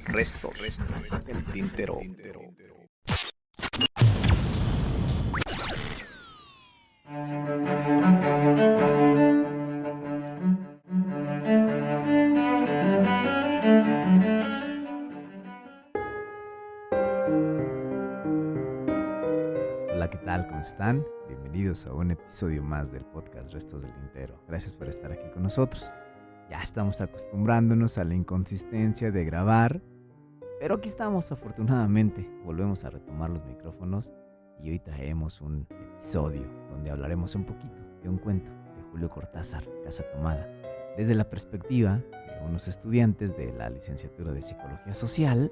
Restos del tintero. Hola, ¿qué tal? ¿Cómo están? Bienvenidos a un episodio más del podcast Restos del Tintero. Gracias por estar aquí con nosotros. Ya estamos acostumbrándonos a la inconsistencia de grabar, pero aquí estamos afortunadamente. Volvemos a retomar los micrófonos y hoy traemos un episodio donde hablaremos un poquito de un cuento de Julio Cortázar, Casa Tomada, desde la perspectiva de unos estudiantes de la licenciatura de Psicología Social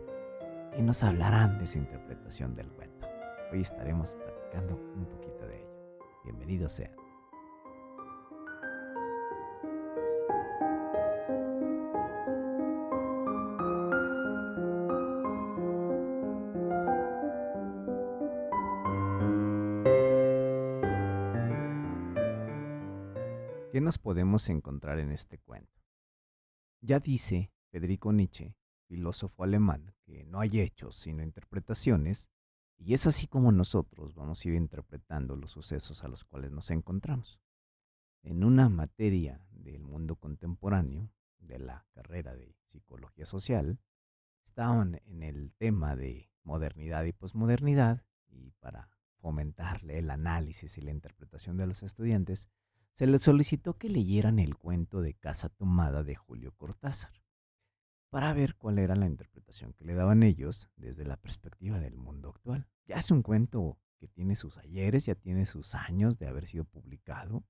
que nos hablarán de su interpretación del cuento. Hoy estaremos platicando un poquito de ello. Bienvenidos sean. ¿Qué nos podemos encontrar en este cuento? Ya dice Friedrich Nietzsche, filósofo alemán, que no hay hechos sino interpretaciones, y es así como nosotros vamos a ir interpretando los sucesos a los cuales nos encontramos. En una materia del mundo contemporáneo, de la carrera de Psicología Social, estaban en el tema de modernidad y posmodernidad, y para fomentarle el análisis y la interpretación de los estudiantes, se les solicitó que leyeran el cuento de Casa Tomada de Julio Cortázar, para ver cuál era la interpretación que le daban ellos desde la perspectiva del mundo actual. Ya es un cuento que tiene sus ayeres, ya tiene sus años de haber sido publicado,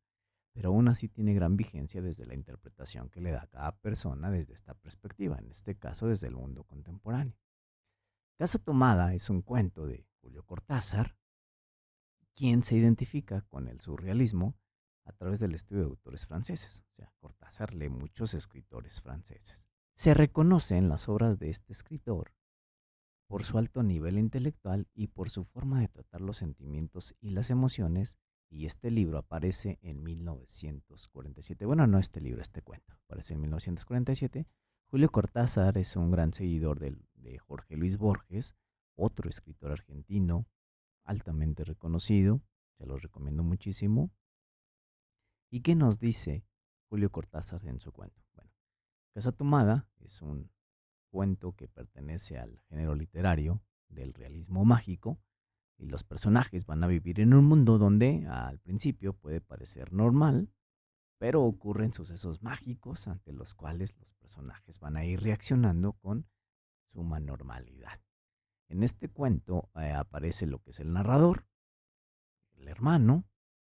pero aún así tiene gran vigencia desde la interpretación que le da cada persona desde esta perspectiva, en este caso desde el mundo contemporáneo. Casa Tomada es un cuento de Julio Cortázar, quien se identifica con el surrealismo a través del estudio de autores franceses. O sea, Cortázar lee muchos escritores franceses. Se reconoce en las obras de este escritor por su alto nivel intelectual y por su forma de tratar los sentimientos y las emociones, y este libro aparece en 1947. Bueno, no este libro, este cuento aparece en 1947. Julio Cortázar es un gran seguidor de Jorge Luis Borges, otro escritor argentino altamente reconocido, se los recomiendo muchísimo. ¿Y qué nos dice Julio Cortázar en su cuento? Bueno, Casa Tomada es un cuento que pertenece al género literario del realismo mágico, y los personajes van a vivir en un mundo donde al principio puede parecer normal, pero ocurren sucesos mágicos ante los cuales los personajes van a ir reaccionando con suma normalidad. En este cuento aparece lo que es el narrador, el hermano,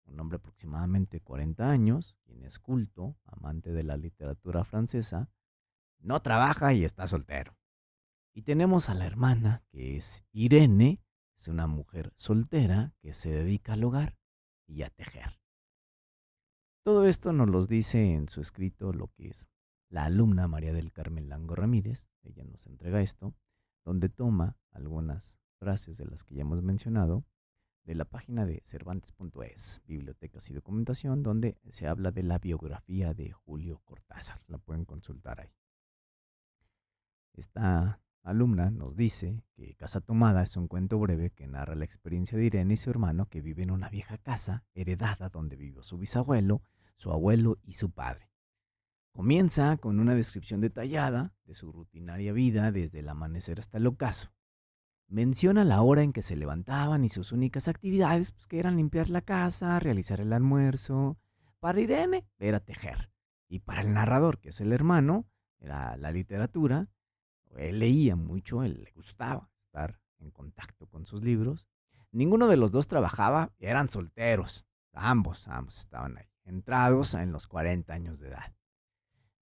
un hombre de aproximadamente 40 años, quien es culto, amante de la literatura francesa, no trabaja y está soltero. Y tenemos a la hermana, que es Irene, es una mujer soltera que se dedica al hogar y a tejer. Todo esto nos los dice en su escrito lo que es la alumna María del Carmen Lango Ramírez. Ella nos entrega esto, donde toma algunas frases de las que ya hemos mencionado, de la página de cervantes.es, bibliotecas y documentación, donde se habla de la biografía de Julio Cortázar. La pueden consultar ahí. Esta alumna nos dice que Casa Tomada es un cuento breve que narra la experiencia de Irene y su hermano, que viven en una vieja casa heredada donde vivió su bisabuelo, su abuelo y su padre. Comienza con una descripción detallada de su rutinaria vida desde el amanecer hasta el ocaso. Menciona la hora en que se levantaban y sus únicas actividades, pues, que eran limpiar la casa, realizar el almuerzo. Para Irene era tejer, y para el narrador, que es el hermano, era la literatura. Él leía mucho, él le gustaba estar en contacto con sus libros. Ninguno de los dos trabajaba, eran solteros. Ambos estaban ahí, entrados en los 40 años de edad.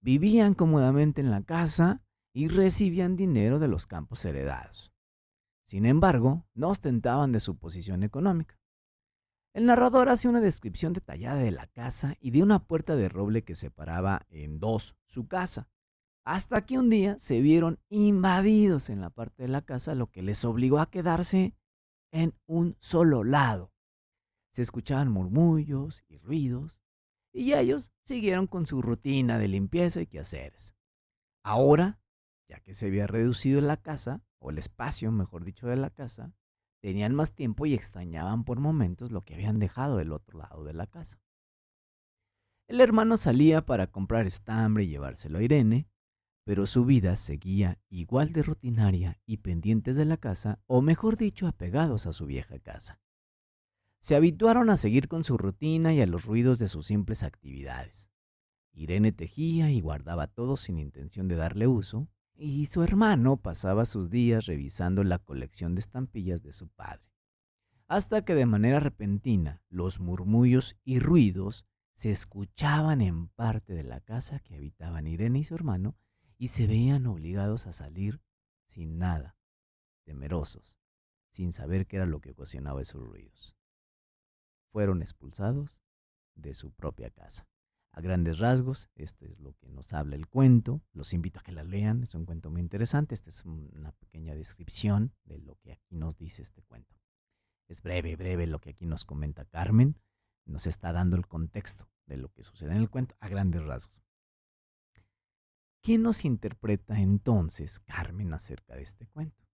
Vivían cómodamente en la casa y recibían dinero de los campos heredados. Sin embargo, no ostentaban de su posición económica. El narrador hace una descripción detallada de la casa y de una puerta de roble que separaba en dos su casa, hasta que un día se vieron invadidos en la parte de la casa, lo que les obligó a quedarse en un solo lado. Se escuchaban murmullos y ruidos, y ellos siguieron con su rutina de limpieza y quehaceres. Ahora, ya que se había reducido la casa, o el espacio, mejor dicho, de la casa, tenían más tiempo y extrañaban por momentos lo que habían dejado del otro lado de la casa. El hermano salía para comprar estambre y llevárselo a Irene, pero su vida seguía igual de rutinaria y pendientes de la casa, o mejor dicho, apegados a su vieja casa. Se habituaron a seguir con su rutina y a los ruidos de sus simples actividades. Irene tejía y guardaba todo sin intención de darle uso, y su hermano pasaba sus días revisando la colección de estampillas de su padre. Hasta que de manera repentina los murmullos y ruidos se escuchaban en parte de la casa que habitaban Irene y su hermano, y se veían obligados a salir sin nada, temerosos, sin saber qué era lo que ocasionaba esos ruidos. Fueron expulsados de su propia casa. A grandes rasgos, esto es lo que nos habla el cuento. Los invito a que la lean, es un cuento muy interesante. Esta es una pequeña descripción de lo que aquí nos dice este cuento. Es breve lo que aquí nos comenta Carmen. Nos está dando el contexto de lo que sucede en el cuento a grandes rasgos. ¿Qué nos interpreta entonces Carmen acerca de este cuento?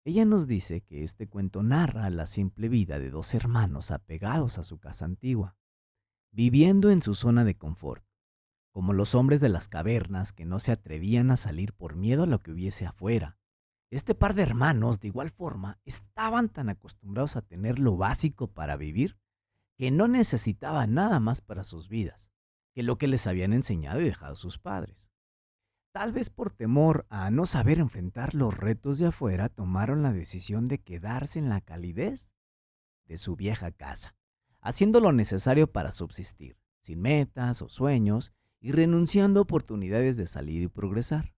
Ella nos dice que este cuento narra la simple vida de dos hermanos apegados a su casa antigua, viviendo en su zona de confort, como los hombres de las cavernas que no se atrevían a salir por miedo a lo que hubiese afuera. Este par de hermanos, de igual forma, estaban tan acostumbrados a tener lo básico para vivir que no necesitaban nada más para sus vidas que lo que les habían enseñado y dejado sus padres. Tal vez por temor a no saber enfrentar los retos de afuera, tomaron la decisión de quedarse en la calidez de su vieja casa, haciendo lo necesario para subsistir, sin metas o sueños y renunciando a oportunidades de salir y progresar.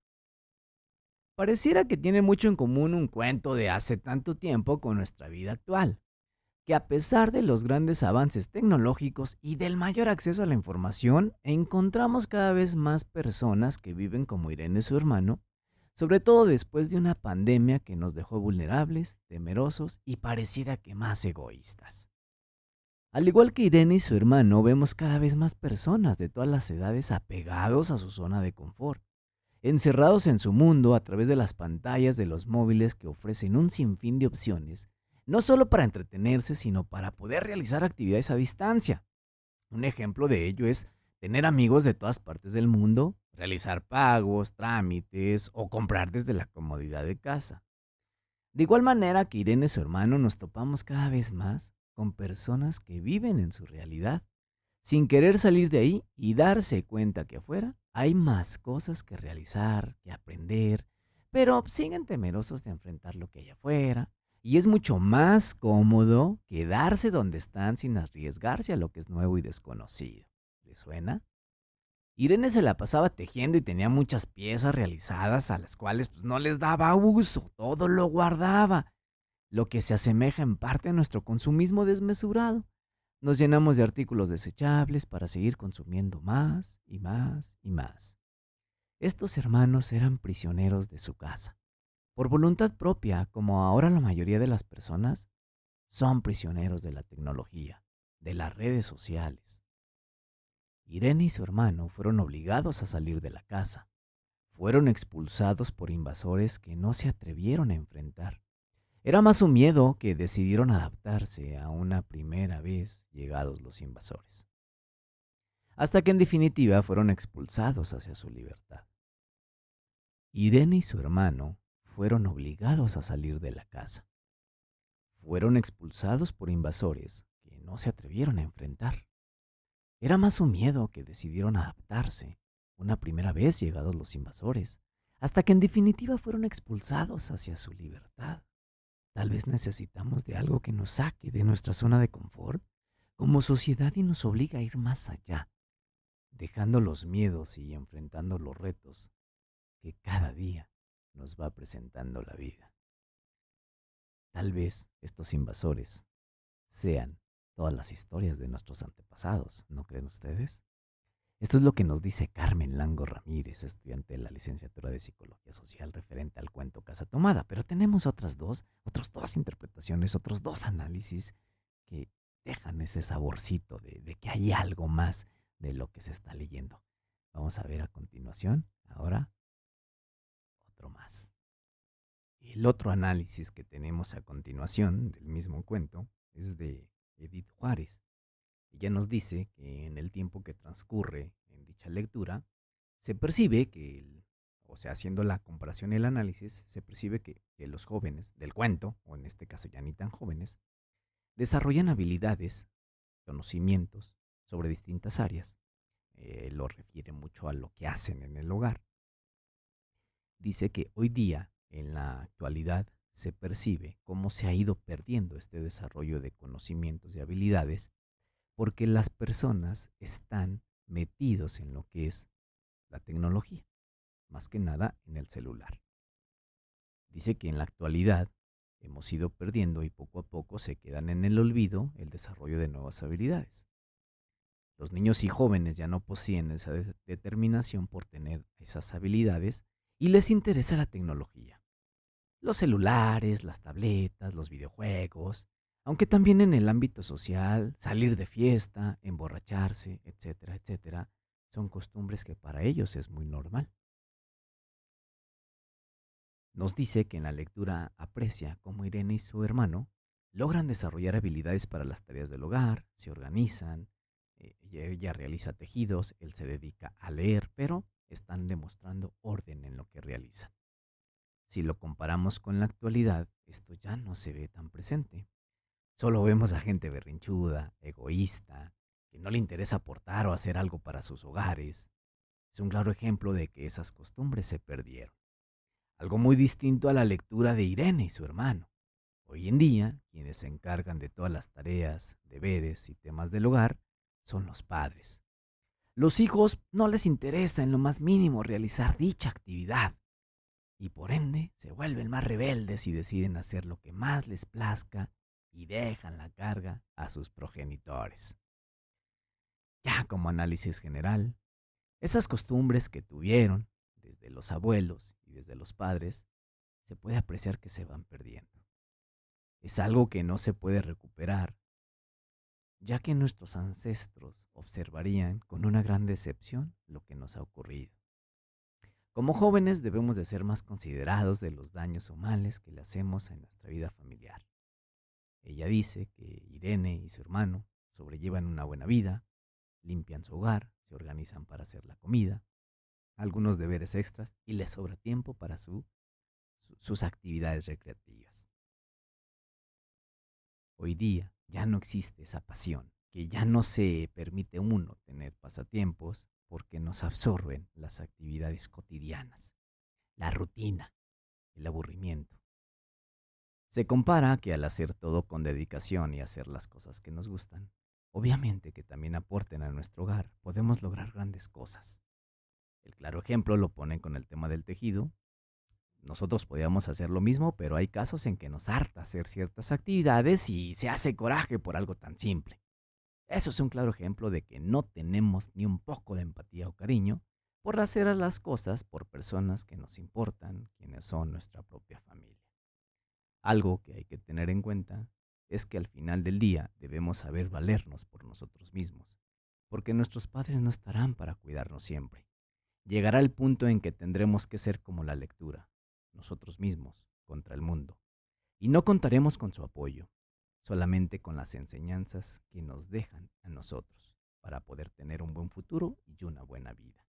Pareciera que tiene mucho en común un cuento de hace tanto tiempo con nuestra vida actual, que a pesar de los grandes avances tecnológicos y del mayor acceso a la información, encontramos cada vez más personas que viven como Irene y su hermano, sobre todo después de una pandemia que nos dejó vulnerables, temerosos y pareciera que más egoístas. Al igual que Irene y su hermano, vemos cada vez más personas de todas las edades apegados a su zona de confort, encerrados en su mundo a través de las pantallas de los móviles que ofrecen un sinfín de opciones, no solo para entretenerse, sino para poder realizar actividades a distancia. Un ejemplo de ello es tener amigos de todas partes del mundo, realizar pagos, trámites o comprar desde la comodidad de casa. De igual manera que Irene y su hermano nos topamos cada vez más con personas que viven en su realidad, sin querer salir de ahí y darse cuenta que afuera hay más cosas que realizar, que aprender, pero siguen temerosos de enfrentar lo que hay afuera. Y es mucho más cómodo quedarse donde están sin arriesgarse a lo que es nuevo y desconocido. ¿Les suena? Irene se la pasaba tejiendo y tenía muchas piezas realizadas a las cuales no les daba uso, todo lo guardaba, lo que se asemeja en parte a nuestro consumismo desmesurado. Nos llenamos de artículos desechables para seguir consumiendo más y más y más. Estos hermanos eran prisioneros de su casa. Por voluntad propia, como ahora la mayoría de las personas, son prisioneros de la tecnología, de las redes sociales. Irene y su hermano fueron obligados a salir de la casa. Fueron expulsados por invasores que no se atrevieron a enfrentar. Era más un miedo que decidieron adaptarse a una primera vez llegados los invasores. Hasta que en definitiva fueron expulsados hacia su libertad. Irene y su hermano fueron obligados a salir de la casa. Fueron expulsados por invasores que no se atrevieron a enfrentar. Era más un miedo que decidieron adaptarse una primera vez llegados los invasores, hasta que en definitiva fueron expulsados hacia su libertad. Tal vez necesitamos de algo que nos saque de nuestra zona de confort como sociedad y nos obliga a ir más allá, dejando los miedos y enfrentando los retos que cada día nos va presentando la vida. Tal vez estos invasores sean todas las historias de nuestros antepasados, ¿no creen ustedes? Esto es lo que nos dice Carmen Lango Ramírez, estudiante de la licenciatura de Psicología Social referente al cuento Casa Tomada, pero tenemos otros dos interpretaciones, otros dos análisis que dejan ese saborcito de que hay algo más de lo que se está leyendo. Vamos a ver a continuación, ahora, otro más. El otro análisis que tenemos a continuación del mismo cuento es de Edith Juárez. Ella nos dice que en el tiempo que transcurre en dicha lectura, se percibe que, o sea, haciendo la comparación y el análisis, se percibe que los jóvenes del cuento, o en este caso ya ni tan jóvenes, desarrollan habilidades, conocimientos sobre distintas áreas. Lo refiere mucho a lo que hacen en el hogar. Dice que hoy día, en la actualidad, se percibe cómo se ha ido perdiendo este desarrollo de conocimientos y habilidades porque las personas están metidos en lo que es la tecnología, más que nada en el celular. Dice que en la actualidad hemos ido perdiendo y poco a poco se quedan en el olvido el desarrollo de nuevas habilidades. Los niños y jóvenes ya no poseen esa determinación por tener esas habilidades y les interesa la tecnología. Los celulares, las tabletas, los videojuegos, aunque también en el ámbito social, salir de fiesta, emborracharse, etcétera, etcétera, son costumbres que para ellos es muy normal. Nos dice que en la lectura aprecia cómo Irene y su hermano logran desarrollar habilidades para las tareas del hogar, se organizan, ella realiza tejidos, él se dedica a leer, pero están demostrando orden en lo que realizan. Si lo comparamos con la actualidad, esto ya no se ve tan presente. Solo vemos a gente berrinchuda, egoísta, que no le interesa aportar o hacer algo para sus hogares. Es un claro ejemplo de que esas costumbres se perdieron. Algo muy distinto a la lectura de Irene y su hermano. Hoy en día, quienes se encargan de todas las tareas, deberes y temas del hogar son los padres. Los hijos no les interesa en lo más mínimo realizar dicha actividad y por ende se vuelven más rebeldes y deciden hacer lo que más les plazca y dejan la carga a sus progenitores. Ya como análisis general, esas costumbres que tuvieron desde los abuelos y desde los padres, se puede apreciar que se van perdiendo. Es algo que no se puede recuperar, ya que nuestros ancestros observarían con una gran decepción lo que nos ha ocurrido. Como jóvenes debemos de ser más considerados de los daños o males que le hacemos en nuestra vida familiar. Ella dice que Irene y su hermano sobrellevan una buena vida, limpian su hogar, se organizan para hacer la comida, algunos deberes extras y les sobra tiempo para sus actividades recreativas. Hoy día ya no existe esa pasión, que ya no se permite uno tener pasatiempos porque nos absorben las actividades cotidianas, la rutina, el aburrimiento. Se compara que al hacer todo con dedicación y hacer las cosas que nos gustan, obviamente que también aporten a nuestro hogar, podemos lograr grandes cosas. El claro ejemplo lo ponen con el tema del tejido. Nosotros podíamos hacer lo mismo, pero hay casos en que nos harta hacer ciertas actividades y se hace coraje por algo tan simple. Eso es un claro ejemplo de que no tenemos ni un poco de empatía o cariño por hacer las cosas por personas que nos importan, quienes son nuestra propia familia. Algo que hay que tener en cuenta es que al final del día debemos saber valernos por nosotros mismos, porque nuestros padres no estarán para cuidarnos siempre. Llegará el punto en que tendremos que ser como la lectura, nosotros mismos, contra el mundo. Y no contaremos con su apoyo, solamente con las enseñanzas que nos dejan a nosotros, para poder tener un buen futuro y una buena vida.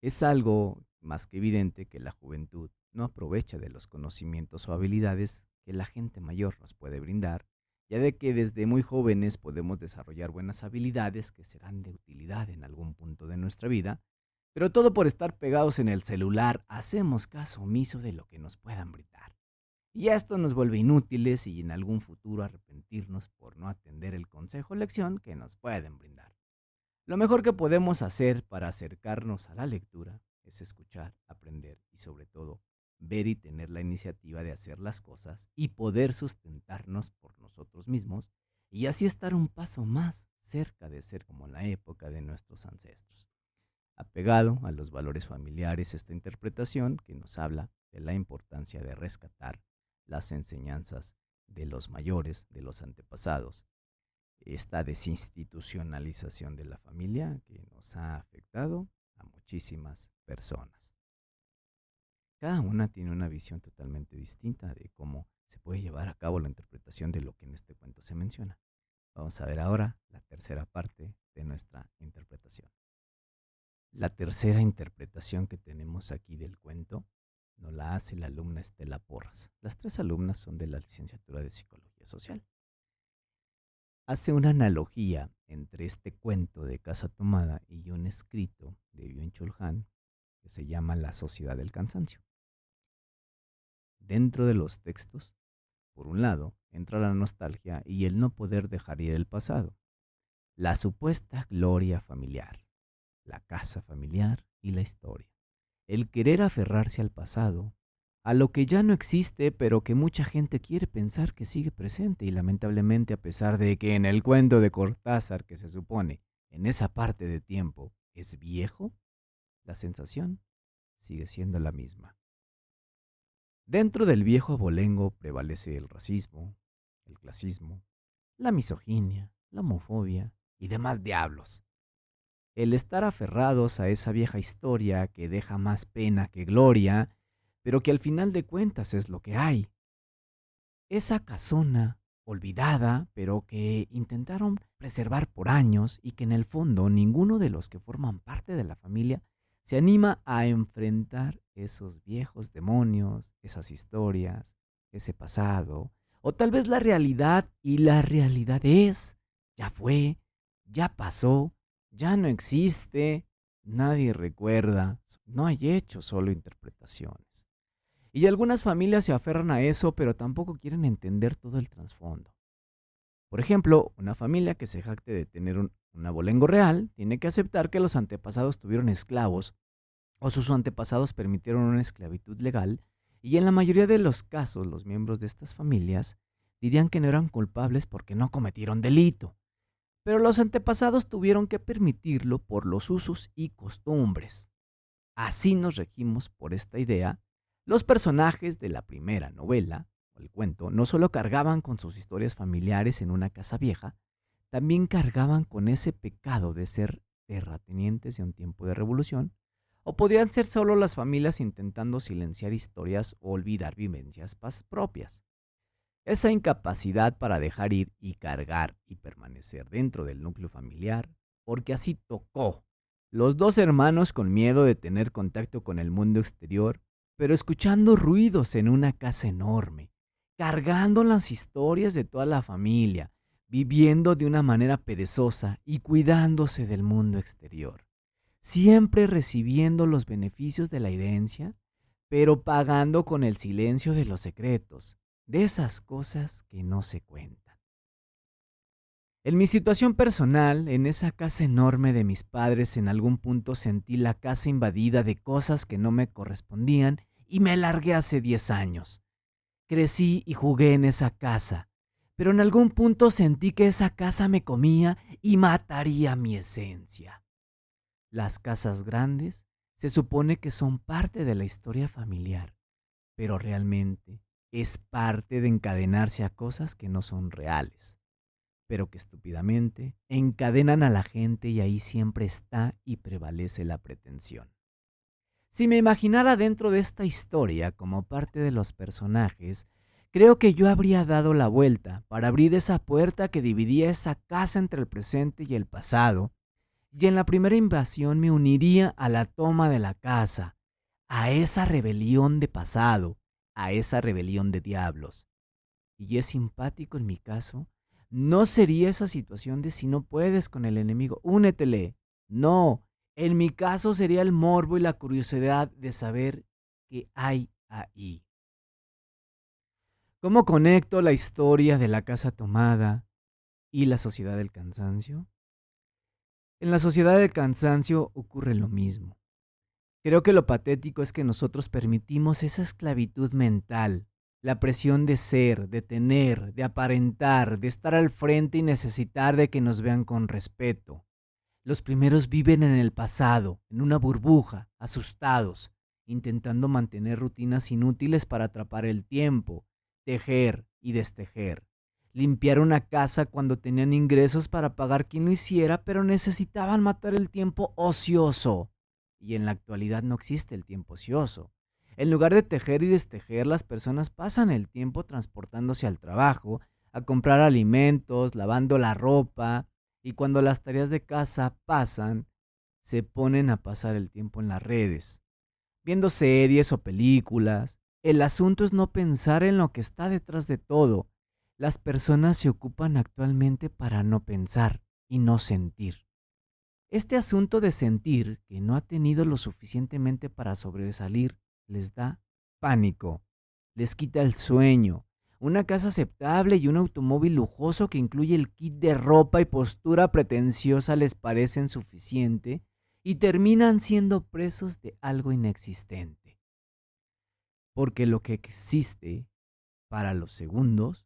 Es algo más que evidente que la juventud no aprovecha de los conocimientos o habilidades que la gente mayor nos puede brindar, ya de que desde muy jóvenes podemos desarrollar buenas habilidades que serán de utilidad en algún punto de nuestra vida, pero todo por estar pegados en el celular hacemos caso omiso de lo que nos puedan brindar. Y esto nos vuelve inútiles y en algún futuro arrepentirnos por no atender el consejo o lección que nos pueden brindar. Lo mejor que podemos hacer para acercarnos a la lectura es escuchar, aprender y sobre todo ver y tener la iniciativa de hacer las cosas y poder sustentarnos por nosotros mismos y así estar un paso más cerca de ser como en la época de nuestros ancestros. Apegado a los valores familiares esta interpretación que nos habla de la importancia de rescatar las enseñanzas de los mayores, de los antepasados, esta desinstitucionalización de la familia que nos ha afectado a muchísimas personas. Cada una tiene una visión totalmente distinta de cómo se puede llevar a cabo la interpretación de lo que en este cuento se menciona. Vamos a ver ahora la tercera parte de nuestra interpretación. La tercera interpretación que tenemos aquí del cuento nos la hace la alumna Estela Porras. Las tres alumnas son de la licenciatura de Psicología Social. Hace una analogía entre este cuento de Casa Tomada y un escrito de Byung-Chul Han que se llama La Sociedad del Cansancio. Dentro de los textos, por un lado, entra la nostalgia y el no poder dejar ir el pasado, la supuesta gloria familiar, la casa familiar y la historia, el querer aferrarse al pasado, a lo que ya no existe pero que mucha gente quiere pensar que sigue presente y lamentablemente a pesar de que en el cuento de Cortázar que se supone en esa parte de tiempo es viejo, la sensación sigue siendo la misma. Dentro del viejo abolengo prevalece el racismo, el clasismo, la misoginia, la homofobia y demás diablos. El estar aferrados a esa vieja historia que deja más pena que gloria, pero que al final de cuentas es lo que hay. Esa casona olvidada, pero que intentaron preservar por años y que en el fondo ninguno de los que forman parte de la familia se anima a enfrentar esos viejos demonios, esas historias, ese pasado, o tal vez la realidad, y la realidad es, ya fue, ya pasó, ya no existe, nadie recuerda, no hay hechos, solo interpretaciones. Y algunas familias se aferran a eso, pero tampoco quieren entender todo el trasfondo. Por ejemplo, una familia que se jacte de tener un abolengo real tiene que aceptar que los antepasados tuvieron esclavos o sus antepasados permitieron una esclavitud legal, y en la mayoría de los casos los miembros de estas familias dirían que no eran culpables porque no cometieron delito, pero los antepasados tuvieron que permitirlo por los usos y costumbres. Así nos regimos por esta idea. Los personajes de la primera novela o el cuento no solo cargaban con sus historias familiares en una casa vieja, también cargaban con ese pecado de ser terratenientes de un tiempo de revolución, o podrían ser solo las familias intentando silenciar historias o olvidar vivencias propias. Esa incapacidad para dejar ir y cargar y permanecer dentro del núcleo familiar, porque así tocó. Los dos hermanos con miedo de tener contacto con el mundo exterior, pero escuchando ruidos en una casa enorme, cargando las historias de toda la familia, viviendo de una manera perezosa y cuidándose del mundo exterior, siempre recibiendo los beneficios de la herencia, pero pagando con el silencio de los secretos, de esas cosas que no se cuentan. En mi situación personal, en esa casa enorme de mis padres, en algún punto sentí la casa invadida de cosas que no me correspondían y me largué hace 10 años. Crecí y jugué en esa casa, pero en algún punto sentí que esa casa me comía y mataría mi esencia. Las casas grandes se supone que son parte de la historia familiar, pero realmente es parte de encadenarse a cosas que no son reales, pero que estúpidamente encadenan a la gente y ahí siempre está y prevalece la pretensión. Si me imaginara dentro de esta historia como parte de los personajes, creo que yo habría dado la vuelta para abrir esa puerta que dividía esa casa entre el presente y el pasado, y en la primera invasión me uniría a la toma de la casa, a esa rebelión de pasado, a esa rebelión de diablos. Y es simpático en mi caso, no sería esa situación de si no puedes con el enemigo, únetele. No, en mi caso sería el morbo y la curiosidad de saber qué hay ahí. ¿Cómo conecto la historia de la casa tomada y la sociedad del cansancio? En la sociedad del cansancio ocurre lo mismo. Creo que lo patético es que nosotros permitimos esa esclavitud mental, la presión de ser, de tener, de aparentar, de estar al frente y necesitar de que nos vean con respeto. Los primeros viven en el pasado, en una burbuja, asustados, intentando mantener rutinas inútiles para atrapar el tiempo, tejer y destejer, limpiar una casa cuando tenían ingresos para pagar quien lo hiciera, pero necesitaban matar el tiempo ocioso. Y en la actualidad no existe el tiempo ocioso. En lugar de tejer y destejer, las personas pasan el tiempo transportándose al trabajo, a comprar alimentos, lavando la ropa, y cuando las tareas de casa pasan, se ponen a pasar el tiempo en las redes, viendo series o películas. El asunto es no pensar en lo que está detrás de todo. Las personas se ocupan actualmente para no pensar y no sentir. Este asunto de sentir, que no ha tenido lo suficientemente para sobresalir, les da pánico, les quita el sueño. Una casa aceptable y un automóvil lujoso que incluye el kit de ropa y postura pretenciosa les parecen suficiente y terminan siendo presos de algo inexistente. Porque lo que existe para los segundos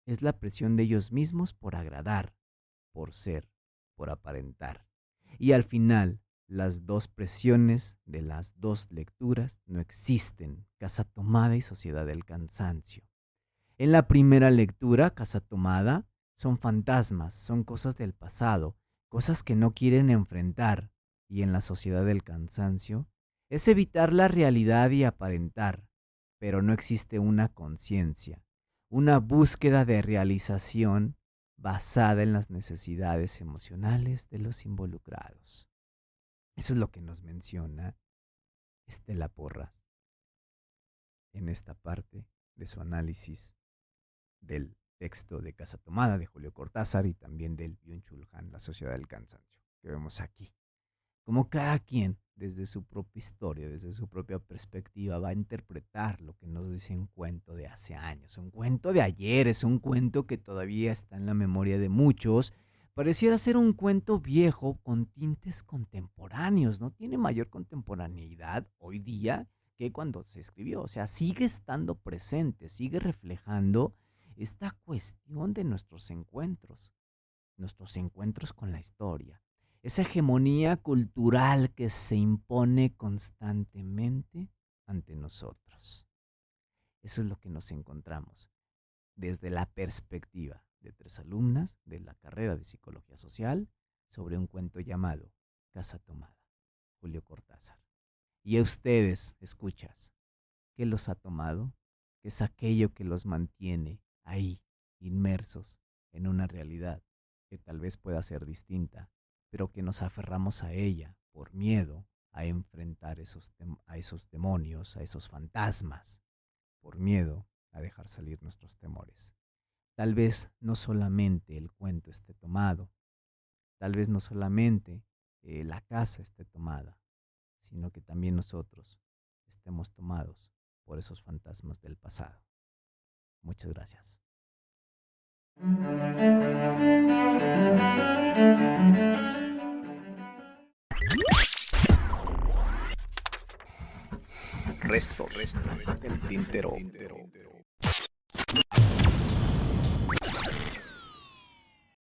es la presión de ellos mismos por agradar, por ser, por aparentar. Y al final, las dos presiones de las dos lecturas no existen: Casa Tomada y Sociedad del Cansancio. En la primera lectura, Casa Tomada, son fantasmas, son cosas del pasado, cosas que no quieren enfrentar. Y en la Sociedad del Cansancio, es evitar la realidad y aparentar, pero no existe una conciencia, una búsqueda de realización basada en las necesidades emocionales de los involucrados. Eso es lo que nos menciona Estela Porras en esta parte de su análisis del texto de Casa Tomada de Julio Cortázar y también del Byung-Chul Han, La Sociedad del Cansancio, que vemos aquí. Como cada quien, desde su propia historia, desde su propia perspectiva, va a interpretar lo que nos dice un cuento de hace años, un cuento de ayer, es un cuento que todavía está en la memoria de muchos. Pareciera ser un cuento viejo con tintes contemporáneos, no tiene mayor contemporaneidad hoy día que cuando se escribió. O sea, sigue estando presente, sigue reflejando esta cuestión de nuestros encuentros con la historia. Esa hegemonía cultural que se impone constantemente ante nosotros. Eso es lo que nos encontramos desde la perspectiva de 3 alumnas de la carrera de Psicología Social sobre un cuento llamado Casa Tomada, Julio Cortázar. Y a ustedes, escuchas, ¿qué los ha tomado? ¿Qué es aquello que los mantiene ahí, inmersos en una realidad que tal vez pueda ser distinta, pero que nos aferramos a ella por miedo a enfrentar a esos demonios, a esos fantasmas, por miedo a dejar salir nuestros temores? Tal vez no solamente el cuento esté tomado, tal vez no solamente la casa esté tomada, sino que también nosotros estemos tomados por esos fantasmas del pasado. Muchas gracias. Restos, el tintero.